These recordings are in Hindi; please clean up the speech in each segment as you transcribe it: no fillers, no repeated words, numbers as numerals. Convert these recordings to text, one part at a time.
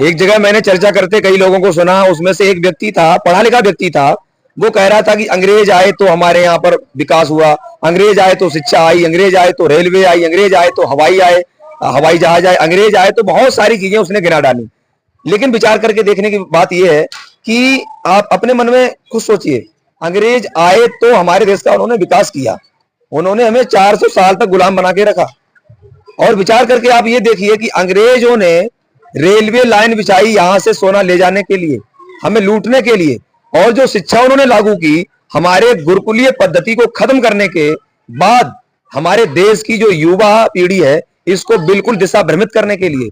एक जगह मैंने चर्चा करते कई लोगों को सुना, उसमें से एक व्यक्ति था, पढ़ा लिखा व्यक्ति था, वो कह रहा था कि अंग्रेज आए तो हमारे यहाँ पर विकास हुआ, अंग्रेज आए तो शिक्षा आई, अंग्रेज आए तो रेलवे आई, अंग्रेज आए तो हवाई जहाज आए, अंग्रेज आए तो बहुत सारी चीजें उसने गिना डाली। लेकिन विचार करके देखने की बात यह है कि आप अपने मन में खुद सोचिए, अंग्रेज आए तो हमारे देश का उन्होंने विकास किया, उन्होंने हमें 400 साल तक गुलाम बना के रखा। और विचार करके आप ये देखिए कि अंग्रेजों ने रेलवे लाइन बिछाई यहां से सोना ले जाने के लिए, हमें लूटने के लिए, और जो शिक्षा उन्होंने लागू की हमारे गुरुकुलीय पद्धति को खत्म करने के बाद हमारे देश की जो युवा पीढ़ी है इसको बिल्कुल दिशा भ्रमित करने के लिए।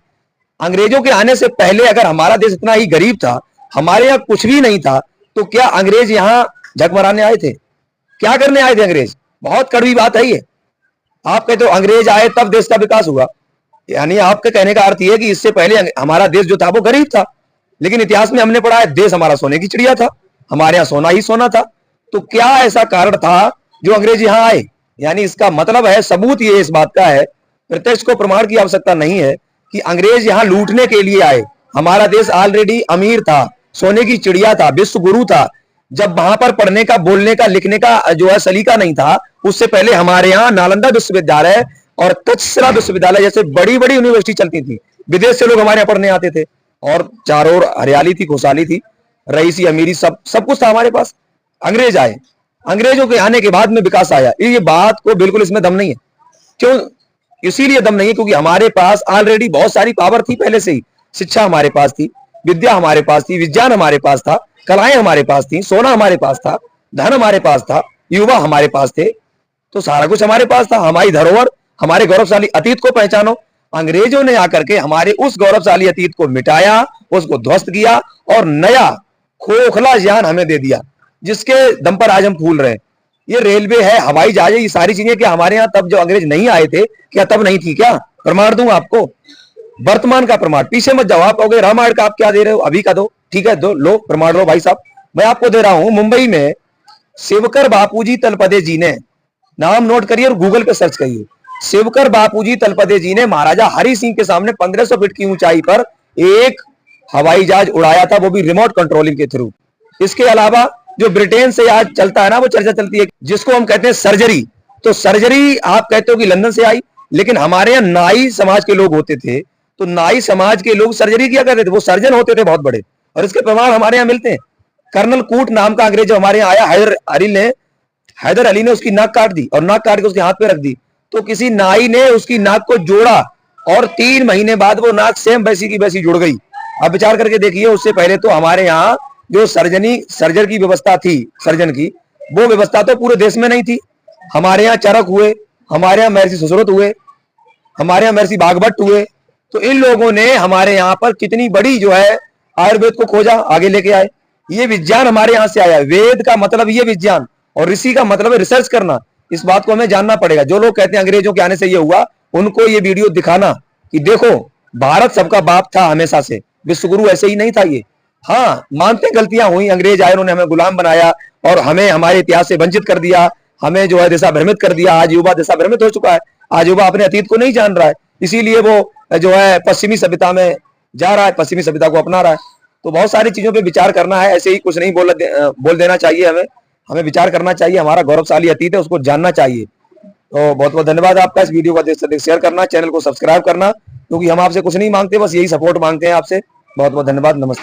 अंग्रेजों के आने से पहले अगर हमारा देश इतना ही गरीब था, हमारे यहाँ कुछ भी नहीं था, तो क्या अंग्रेज यहाँ झकमराने आए थे? क्या करने आए थे अंग्रेज? बहुत कड़वी बात है ये। आप कहते हो अंग्रेज आए तब देश का विकास हुआ, यानी आपके कहने का अर्थ ये है कि इससे पहले हमारा देश जो था वो गरीब था। लेकिन इतिहास में हमने पढ़ा है देश हमारा सोने की चिड़िया था, हमारे यहाँ सोना ही सोना था। तो क्या ऐसा कारण था जो अंग्रेज यहाँ आए? यानी इसका मतलब है, सबूत ये इस बात का है, प्रत्यक्ष को प्रमाण की आवश्यकता नहीं है, कि अंग्रेज यहाँ लूटने के लिए आए। हमारा देश ऑलरेडी अमीर था, सोने की चिड़िया था, विश्व गुरु था। जब वहां पर पढ़ने का, बोलने का, लिखने का जो है सलीका नहीं था, उससे पहले हमारे यहाँ नालंदा विश्वविद्यालय और तक्षशिला विश्वविद्यालय जैसे बड़ी बड़ी यूनिवर्सिटी चलती थी। विदेश से लोग हमारे यहाँ पढ़ने आते थे, और चारों ओर हरियाली थी, खुशहाली थी, रईसी अमीरी सब सब कुछ था हमारे पास। अंग्रेज आए, अंग्रेजों के आने के बाद में विकास आया, ये बात को बिल्कुल इसमें दम नहीं है। क्यों? इसीलिए दम नहीं है क्योंकि हमारे पास ऑलरेडी बहुत सारी पावर थी पहले से ही। शिक्षा हमारे पास थी, विद्या हमारे पास थी, विज्ञान हमारे पास था, कलाएं हमारे पास थी, सोना हमारे पास था, धन हमारे पास था, युवा हमारे पास थे, तो सारा कुछ हमारे पास था। हमारी धरोहर, हमारे गौरवशाली अतीत को पहचानो। अंग्रेजों ने आकर के हमारे उस गौरवशाली अतीत को मिटाया, उसको ध्वस्त किया और नया खोखला ज्ञान हमें दे दिया, जिसके दम पर आज हम फूल रहे हैं। ये रेलवे है, हवाई जहाज है, ये सारी चीजें क्या हमारे यहाँ तब जो अंग्रेज नहीं आए थे, क्या तब नहीं थी? क्या प्रमाण दूं आपको? वर्तमान का प्रमाण, पीछे मत जाओ। आप कहोगे रामायण का आप क्या दे रहे हो, अभी का दो, ठीक है, दो, लो प्रमाण लो भाई साहब। मैं आपको दे रहा हूं, मुंबई में शिवकर बापूजी तलपदे जी ने, नाम नोट करिए और गूगल पे सर्च करिए, शिवकर बापूजी तलपदे जी ने महाराजा हरि सिंह के सामने 1500 फीट की ऊंचाई पर एक हवाई जहाज उड़ाया था, वो भी रिमोट कंट्रोलिंग के थ्रू। इसके अलावा जो ब्रिटेन से आज चलता है ना, वो चर्चा चलती है जिसको हम कहते हैं सर्जरी। तो सर्जरी आप कहते हो कि लंदन से आई, लेकिन हमारे यहाँ नाई समाज के लोग होते थे, तो नाई समाज के लोग सर्जरी किया करते थे, वो सर्जन होते थे बहुत बड़े, और इसके प्रमाण हमारे यहाँ मिलते हैं। कर्नल कूट नाम का अंग्रेज हमारे यहाँ आया, हैदर अली ने उसकी नाक काट दी और नाक काट के उसके हाथ पे रख दी, तो किसी नाई ने उसकी नाक को जोड़ा और 3 महीने बाद वो नाक सेम वैसी की वैसी जुड़ गई। अब विचार करके देखिए, उससे पहले तो हमारे यहाँ जो सर्जर की व्यवस्था थी, सर्जन की, वो व्यवस्था तो पूरे देश में नहीं थी। हमारे यहाँ चरक हुए, हमारे यहाँ महर्षि सुश्रुत हुए, हमारे यहाँ महर्षि बागभट्ट हुए, तो इन लोगों ने हमारे यहाँ पर कितनी बड़ी जो है आयुर्वेद को खोजा, आगे लेके आए। ये विज्ञान हमारे यहाँ से आया। वेद का मतलब ये विज्ञान, और ऋषि का मतलब है रिसर्च करना। इस बात को हमें जानना पड़ेगा। जो लोग कहते हैं अंग्रेजों के आने से ये हुआ, उनको ये वीडियो दिखाना कि देखो भारत सबका बाप था हमेशा से, विश्वगुरु ऐसे ही नहीं था ये। हाँ, मानते गलतियां हुई, अंग्रेज आए, उन्होंने हमें गुलाम बनाया और हमें हमारे इतिहास से वंचित कर दिया, हमें जो है दिशा भ्रमित कर दिया। आज युवा दिशा भ्रमित हो चुका है, आज युवा अपने अतीत को नहीं जान रहा है, इसीलिए वो जो है पश्चिमी सभ्यता में जा रहा है, पश्चिमी सभ्यता को अपना रहा है। तो बहुत सारी चीजों पे विचार करना है, ऐसे ही कुछ नहीं बोल देना चाहिए। हमें विचार करना चाहिए, हमारा गौरवशाली अतीत है, उसको जानना चाहिए। तो बहुत बहुत धन्यवाद आपका। इस वीडियो को शेयर करना, चैनल को सब्सक्राइब करना, क्योंकि हम आपसे कुछ नहीं मांगते, बस यही सपोर्ट मांगते हैं आपसे। बहुत बहुत धन्यवाद, नमस्ते।